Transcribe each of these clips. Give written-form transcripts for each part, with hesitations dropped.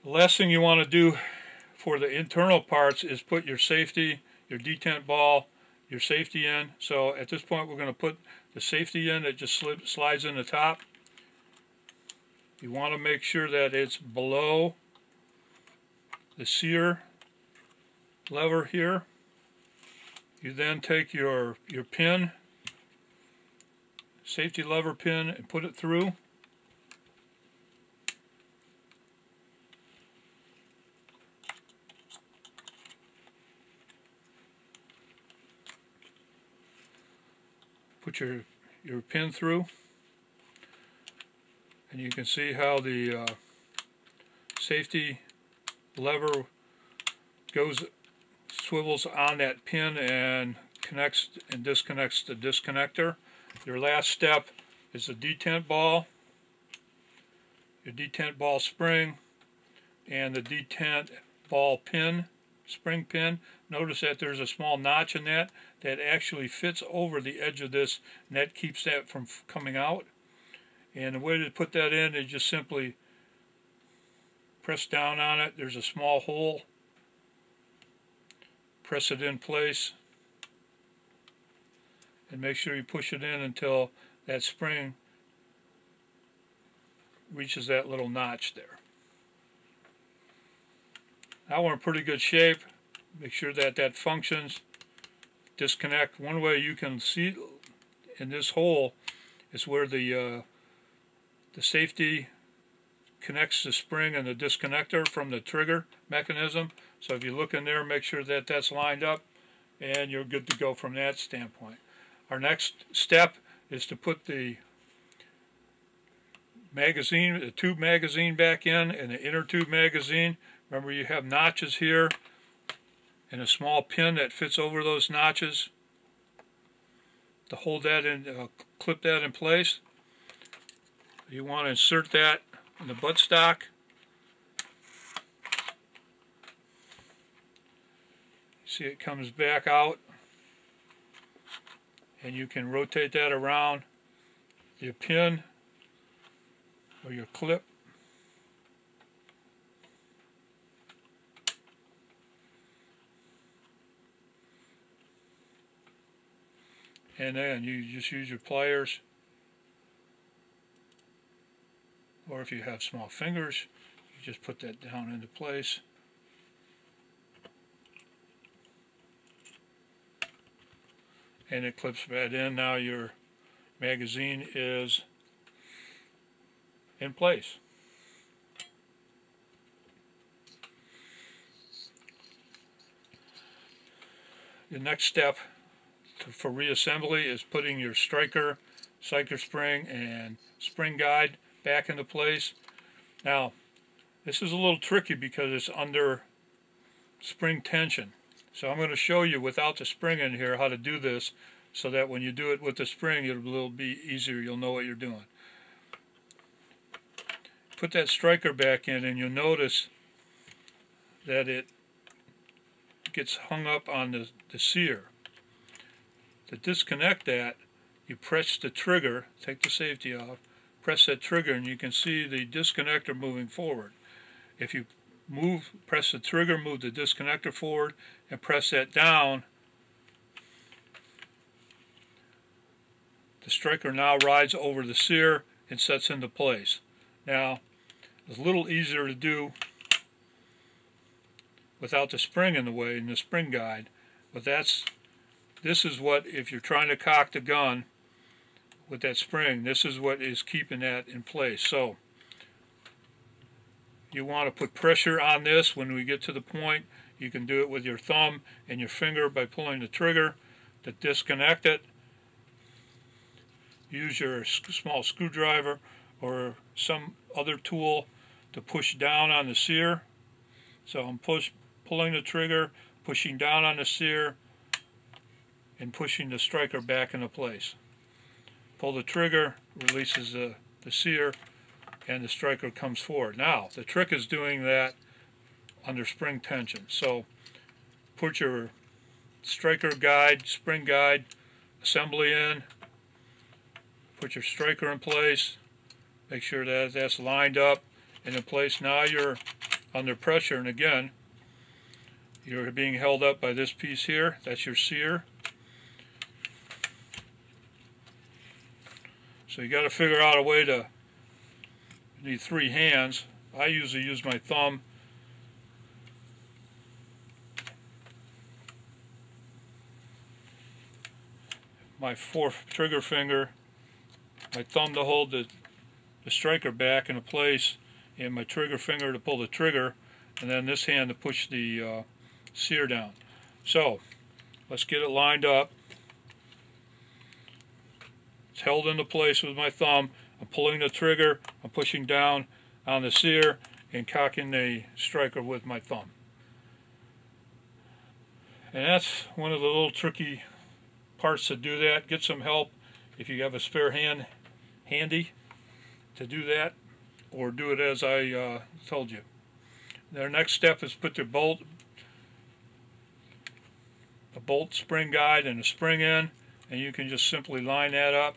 The last thing you want to do for the internal parts is put your safety, your detent ball, your safety in. So at this point we're going to put the safety in that just slides in the top. You want to make sure that it's below the sear lever here. You then take your pin, safety lever pin, and put it through. Put your pin through, and you can see how the safety lever swivels on that pin and connects and disconnects the disconnector. Your last step is the detent ball, your detent ball spring, and the detent ball pin, spring pin. Notice that there's a small notch in that actually fits over the edge of this, and that keeps that from coming out. And the way to put that in is just simply press down on it. There's a small hole. Press it in place and make sure you push it in until that spring reaches that little notch there. Now we're in pretty good shape. Make sure that that functions. Disconnect. One way you can see in this hole is where the safety connects the spring and the disconnector from the trigger mechanism. So if you look in there, make sure that that's lined up, and you're good to go from that standpoint. Our next step is to put the magazine, the tube magazine back in, and the inner tube magazine. Remember, you have notches here and a small pin that fits over those notches to hold that in, clip that in place. You want to insert that in the buttstock. See, it comes back out, and you can rotate that around your pin or your clip. And then you just use your pliers, or if you have small fingers, you just put that down into place. And it clips right in. Now your magazine is in place. The next step for reassembly is putting your striker, cycler spring, and spring guide back into place. Now, this is a little tricky because it's under spring tension. So I'm going to show you without the spring in here how to do this, so that when you do it with the spring it'll be easier. You'll know what you're doing. Put that striker back in, and you'll notice that it gets hung up on the sear. To disconnect that, you press the trigger, take the safety off, press that trigger, and you can see the disconnector moving forward. If you press the trigger, move the disconnector forward, and press that down, the striker now rides over the sear and sets into place. Now, it's a little easier to do without the spring in the way, in the spring guide, but this is what, if you're trying to cock the gun with that spring, this is what is keeping that in place. So you want to put pressure on this. When we get to the point, you can do it with your thumb and your finger by pulling the trigger to disconnect it. Use your small screwdriver or some other tool to push down on the sear. So I'm pulling the trigger, pushing down on the sear, and pushing the striker back into place. Pull the trigger, releases the sear, and the striker comes forward. Now, the trick is doing that under spring tension. So put your striker guide, spring guide, assembly in, put your striker in place, make sure that that's lined up and in place. Now your under pressure, and again, you're being held up by this piece here. That's your sear. So you got to figure out a way to, you need 3 hands. I usually use my thumb. My 4th trigger finger, my thumb to hold the striker back into place, and my trigger finger to pull the trigger, and then this hand to push the sear down. So let's get it lined up. It's held into place with my thumb. I'm pulling the trigger, I'm pushing down on the sear and cocking the striker with my thumb. And that's one of the little tricky parts to do that. Get some help if you have a spare hand handy to do that, or do it as I told you. Their next step is put the bolt spring guide and a spring in, and you can just simply line that up.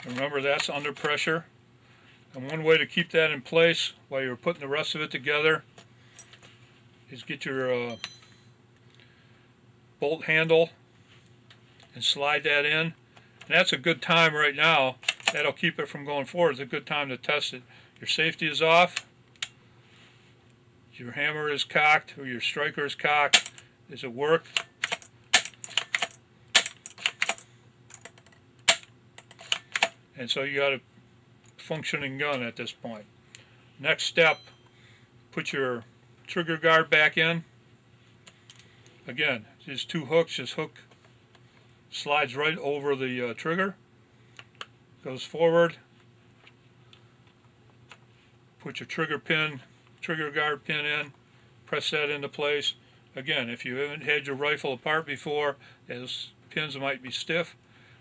Remember, that's under pressure. And one way to keep that in place while you're putting the rest of it together is get your bolt handle and slide that in. And that's a good time right now. That'll keep it from going forward. It's a good time to test it. Your safety is off. Your hammer is cocked, or your striker is cocked. Does it work? And so you got a functioning gun at this point. Next step, put your trigger guard back in. Again, these 2 hooks. This hook slides right over the trigger, goes forward. Put your trigger guard pin in, press that into place. Again, if you haven't had your rifle apart before, those pins might be stiff,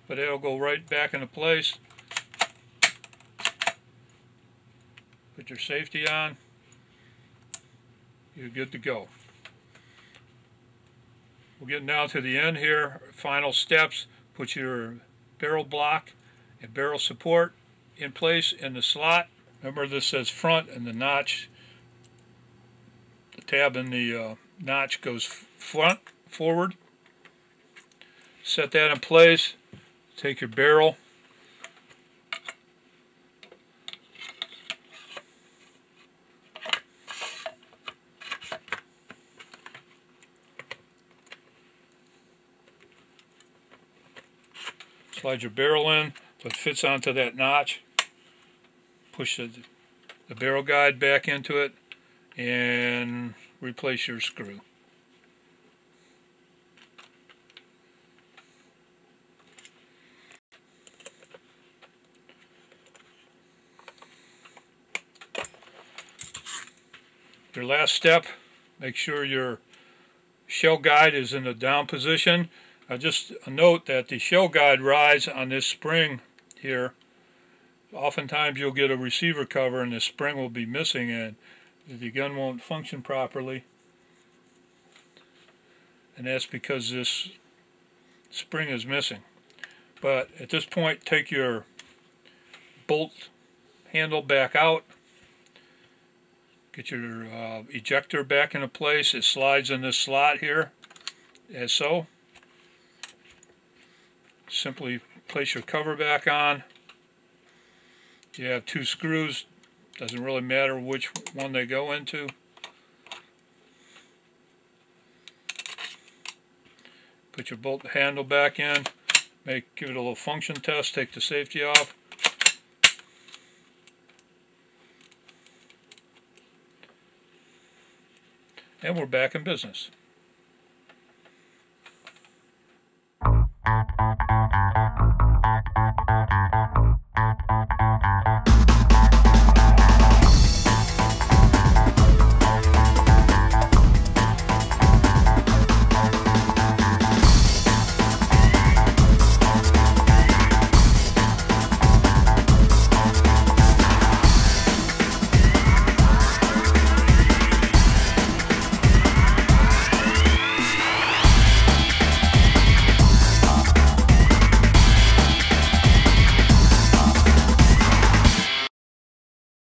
but it'll go right back into place. Put your safety on, you're good to go. We're getting down to the end here. Final steps, put your barrel block and barrel support in place in the slot. Remember, this says front, and the notch, the tab in the notch goes forward. Set that in place. Take your barrel, slide your barrel in so it fits onto that notch. Push the barrel guide back into it and replace your screw. Your last step, make sure your shell guide is in the down position. Just a note that the shell guide rides on this spring here. Oftentimes you'll get a receiver cover and the spring will be missing and the gun won't function properly. And that's because this spring is missing. But at this point, take your bolt handle back out. Get your ejector back into place. It slides in this slot here, as so. Simply place your cover back on. You have 2 screws. Doesn't really matter which one they go into. Put your bolt handle back in. Give it a little function test. Take the safety off. And we're back in business.